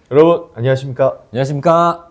여러분 안녕하십니까? 안녕하십니까.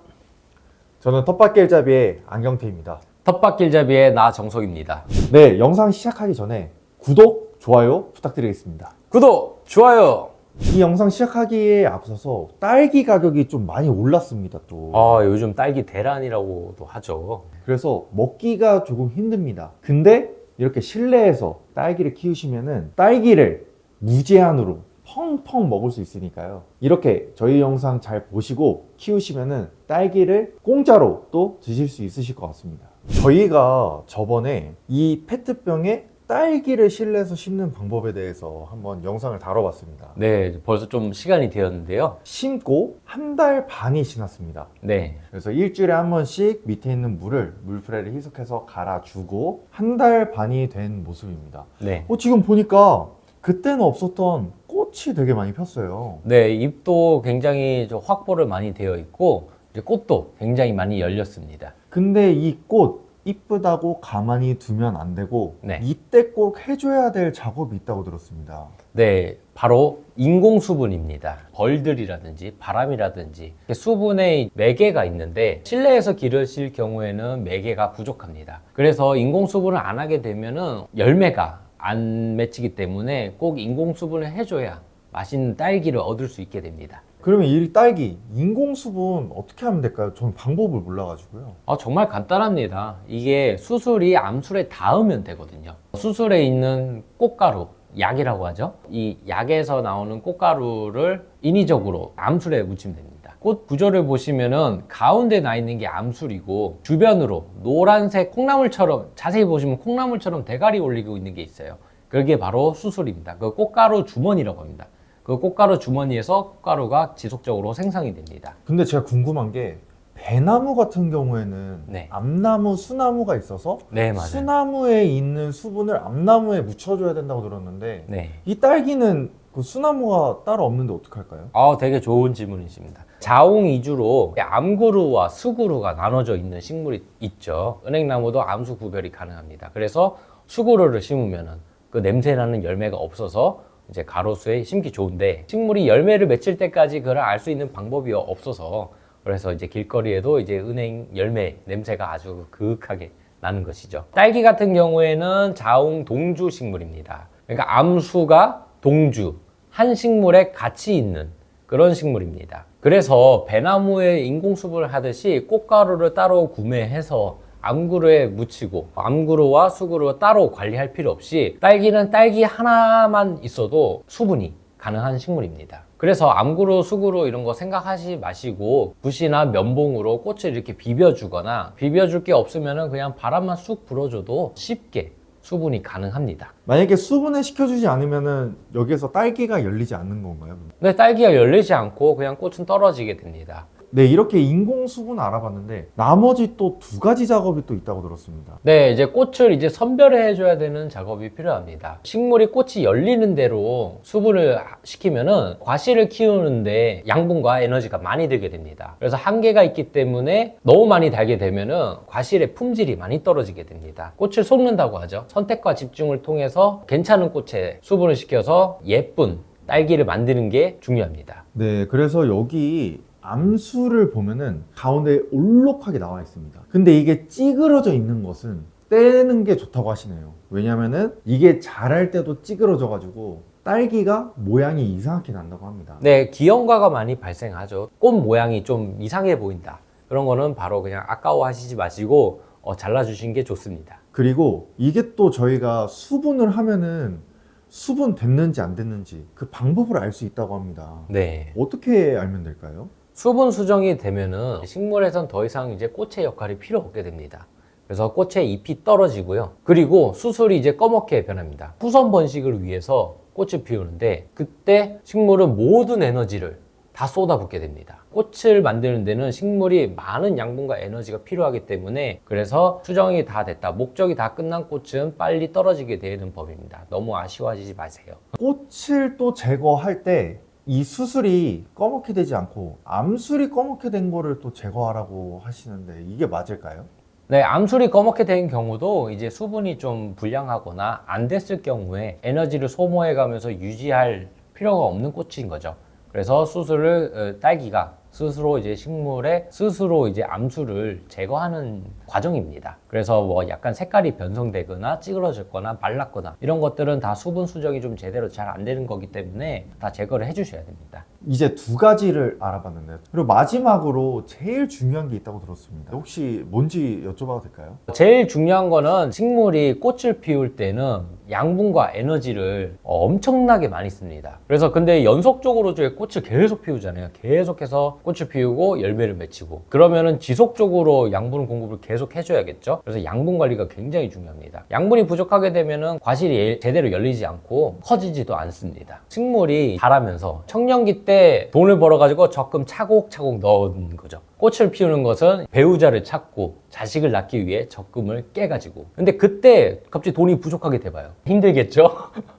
저는 텃밭길잡이의 안경태입니다. 텃밭길잡이의 나 정석입니다. 네, 영상 시작하기 전에 구독, 좋아요 부탁드리겠습니다. 구독, 좋아요. 이 영상 시작하기에 앞서서 딸기 가격이 좀 많이 올랐습니다 또. 요즘 딸기 대란이라고도 하죠. 그래서 먹기가 조금 힘듭니다. 근데 이렇게 실내에서 딸기를 키우시면은 딸기를 무제한으로 펑펑 먹을 수 있으니까요. 이렇게 저희 영상 잘 보시고 키우시면은 딸기를 공짜로 또 드실 수 있으실 것 같습니다. 저희가 저번에 이 페트병에 딸기를 실내에서 심는 방법에 대해서 한번 영상을 다뤄봤습니다. 네, 벌써 좀 시간이 되었는데요. 심고 한 달 반이 지났습니다. 네, 그래서 일주일에 한 번씩 밑에 있는 물을 물프레를 희석해서 갈아주고 한 달 반이 된 모습입니다. 네. 지금 보니까 그때는 없었던 꽃이 되게 많이 폈어요. 네, 잎도 굉장히 좀 확보를 많이 되어 있고, 이제 꽃도 굉장히 많이 열렸습니다. 근데 이 꽃 이쁘다고 가만히 두면 안 되고 네. 이때 꼭 해줘야 될 작업이 있다고 들었습니다. 네, 바로 인공 수분입니다. 벌들이라든지 바람이라든지 수분의 매개가 있는데 실내에서 기르실 경우에는 매개가 부족합니다. 그래서 인공 수분을 안 하게 되면은 열매가 안 맺히기 때문에 꼭 인공 수분을 해줘야 맛있는 딸기를 얻을 수 있게 됩니다. 그러면 이 딸기 인공수분 어떻게 하면 될까요? 저는 방법을 몰라가지고요. 정말 간단합니다. 이게 수술이 암술에 닿으면 되거든요. 수술에 있는 꽃가루, 약이라고 하죠. 이 약에서 나오는 꽃가루를 인위적으로 암술에 묻히면 됩니다. 꽃 구조를 보시면은 가운데 나 있는 게 암술이고 주변으로 노란색 콩나물처럼, 자세히 보시면 콩나물처럼 대가리 올리고 있는 게 있어요. 그게 바로 수술입니다. 그 꽃가루 주머니라고 합니다. 그 꽃가루 주머니에서 꽃가루가 지속적으로 생성이 됩니다. 근데 제가 궁금한 게 배나무 같은 경우에는 네. 암나무, 수나무가 있어서 네, 맞아요. 수나무에 있는 수분을 암나무에 묻혀줘야 된다고 들었는데 네. 이 딸기는 그 수나무가 따로 없는데 어떡할까요? 되게 좋은 질문이십니다. 자웅 이주로 암구루와 수구루가 나눠져 있는 식물이 있죠. 은행나무도 암수 구별이 가능합니다. 그래서 수구루를 심으면은 그 냄새나는 열매가 없어서 이제 가로수에 심기 좋은데 식물이 열매를 맺힐 때까지 그걸 알 수 있는 방법이 없어서 그래서 이제 길거리에도 이제 은행 열매 냄새가 아주 그윽하게 나는 것이죠. 딸기 같은 경우에는 자웅 동주 식물입니다. 그러니까 암수가 동주 한 식물에 같이 있는 그런 식물입니다. 그래서 배나무에 인공수분을 하듯이 꽃가루를 따로 구매해서 암구루에 묻히고 암구루와 수구루를 따로 관리할 필요 없이 딸기는 딸기 하나만 있어도 수분이 가능한 식물입니다. 그래서 암구루, 수구루 이런 거 생각하지 마시고 붓이나 면봉으로 꽃을 이렇게 비벼주거나 비벼줄 게 없으면 그냥 바람만 쑥 불어줘도 쉽게 수분이 가능합니다. 만약에 수분을 시켜주지 않으면은 여기에서 딸기가 열리지 않는 건가요? 근데 딸기가 열리지 않고 그냥 꽃은 떨어지게 됩니다. 네, 이렇게 인공수분 알아봤는데 나머지 또 두 가지 작업이 또 있다고 들었습니다. 네, 이제 꽃을 이제 선별해 줘야 되는 작업이 필요합니다. 식물이 꽃이 열리는 대로 수분을 시키면은 과실을 키우는데 양분과 에너지가 많이 들게 됩니다. 그래서 한계가 있기 때문에 너무 많이 달게 되면은 과실의 품질이 많이 떨어지게 됩니다. 꽃을 속는다고 하죠. 선택과 집중을 통해서 괜찮은 꽃에 수분을 시켜서 예쁜 딸기를 만드는 게 중요합니다. 네, 그래서 여기 암수를 보면은 가운데 올록하게 나와 있습니다. 근데 이게 찌그러져 있는 것은 떼는 게 좋다고 하시네요. 왜냐면은 이게 자랄 때도 찌그러져 가지고 딸기가 모양이 이상하게 난다고 합니다. 네, 기형과가 많이 발생하죠. 꽃 모양이 좀 이상해 보인다. 그런 거는 바로 그냥 아까워하시지 마시고 잘라주신 게 좋습니다. 그리고 이게 또 저희가 수분을 하면은 수분 됐는지 안 됐는지 그 방법을 알 수 있다고 합니다. 네. 어떻게 알면 될까요? 수분 수정이 되면은 식물에선 더 이상 이제 꽃의 역할이 필요 없게 됩니다. 그래서 꽃의 잎이 떨어지고요. 그리고 수술이 이제 검게 변합니다. 후선 번식을 위해서 꽃을 피우는데 그때 식물은 모든 에너지를 다 쏟아붓게 됩니다. 꽃을 만드는 데는 식물이 많은 양분과 에너지가 필요하기 때문에 그래서 수정이 다 됐다, 목적이 다 끝난 꽃은 빨리 떨어지게 되는 법입니다. 너무 아쉬워하지 마세요. 꽃을 또 제거할 때 이 수술이 검게 되지 않고 암술이 검게 된 거를 또 제거하라고 하시는데 이게 맞을까요? 네, 암술이 검게 된 경우도 이제 수분이 좀 불량하거나 안 됐을 경우에 에너지를 소모해 가면서 유지할 필요가 없는 꽃인 거죠. 그래서 수술을 딸기가 스스로 이제 식물에 스스로 이제 암수를 제거하는 과정입니다. 그래서 뭐 약간 색깔이 변성되거나 찌그러졌거나 말랐거나 이런 것들은 다 수분 수정이 좀 제대로 잘 안 되는 거기 때문에 다 제거를 해주셔야 됩니다. 이제 두 가지를 알아봤는데요. 그리고 마지막으로 제일 중요한 게 있다고 들었습니다. 혹시 뭔지 여쭤봐도 될까요? 제일 중요한 거는 식물이 꽃을 피울 때는 양분과 에너지를 엄청나게 많이 씁니다. 그래서 근데 연속적으로 저희 꽃을 계속 피우잖아요. 계속해서 꽃을 피우고 열매를 맺히고 그러면은 지속적으로 양분 공급을 계속 해줘야겠죠. 그래서 양분 관리가 굉장히 중요합니다. 양분이 부족하게 되면은 과실이 제대로 열리지 않고 커지지도 않습니다. 식물이 자라면서 청년기 때 돈을 벌어가지고 적금 차곡차곡 넣은 거죠. 꽃을 피우는 것은 배우자를 찾고 자식을 낳기 위해 적금을 깨가지고 근데 그때 갑자기 돈이 부족하게 돼봐요. 힘들겠죠?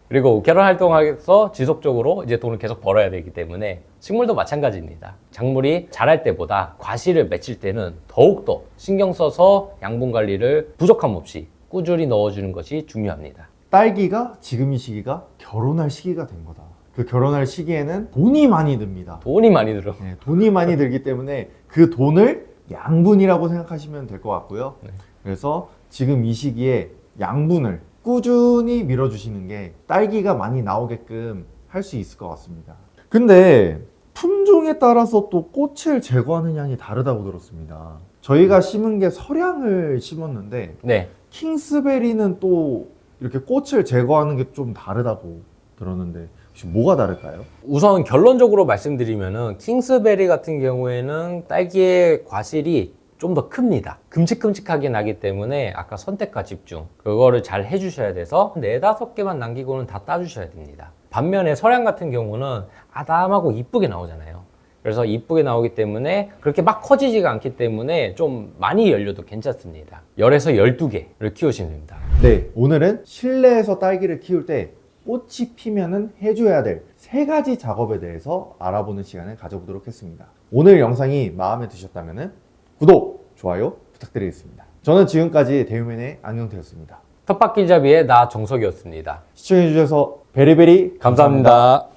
그리고 결혼 활동하면서 지속적으로 이제 돈을 계속 벌어야 되기 때문에 식물도 마찬가지입니다. 작물이 자랄 때보다 과실을 맺힐 때는 더욱더 신경 써서 양분 관리를 부족함 없이 꾸준히 넣어주는 것이 중요합니다. 딸기가 지금 이 시기가 결혼할 시기가 된 거다. 그 결혼할 시기에는 돈이 많이 듭니다. 돈이 많이 들어. 네, 돈이 많이 들기 때문에 그 돈을 양분이라고 생각하시면 될 것 같고요. 네. 그래서 지금 이 시기에 양분을 꾸준히 밀어주시는 게 딸기가 많이 나오게끔 할 수 있을 것 같습니다. 근데 품종에 따라서 또 꽃을 제거하는 양이 다르다고 들었습니다. 저희가 심은 게 서량을 심었는데 네. 킹스베리는 또 이렇게 꽃을 제거하는 게 좀 다르다고 들었는데 혹시 뭐가 다를까요? 우선 결론적으로 말씀드리면은 킹스베리 같은 경우에는 딸기의 과실이 좀 더 큽니다. 큼직큼직하게 나기 때문에 아까 선택과 집중 그거를 잘 해주셔야 돼서 4-5개만 남기고는 다 따주셔야 됩니다. 반면에 서량 같은 경우는 아담하고 이쁘게 나오잖아요. 그래서 이쁘게 나오기 때문에 그렇게 막 커지지가 않기 때문에 좀 많이 열려도 괜찮습니다. 10에서 12개를 키우시면 됩니다. 네, 오늘은 실내에서 딸기를 키울 때 꽃이 피면은 해줘야 될 3가지 작업에 대해서 알아보는 시간을 가져보도록 했습니다. 오늘 영상이 마음에 드셨다면 구독, 좋아요 부탁드리겠습니다. 저는 지금까지 대우맨의 안경태였습니다. 텃밭기자비의 나 정석이었습니다. 시청해주셔서 베리베리 감사합니다.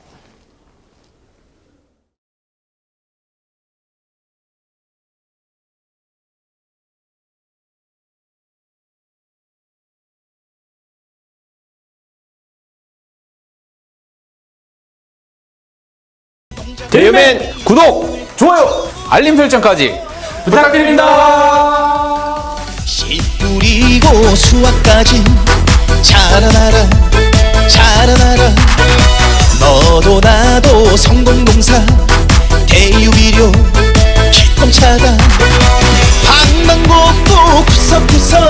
대유맨 구독, 좋아요, 알림 설정까지 부탁드립니다. 씨 뿌리고 수확까지 자라나라 자라나라 너도 나도 성공동사 대유비료 기똥차다 방방곡곡 구석구석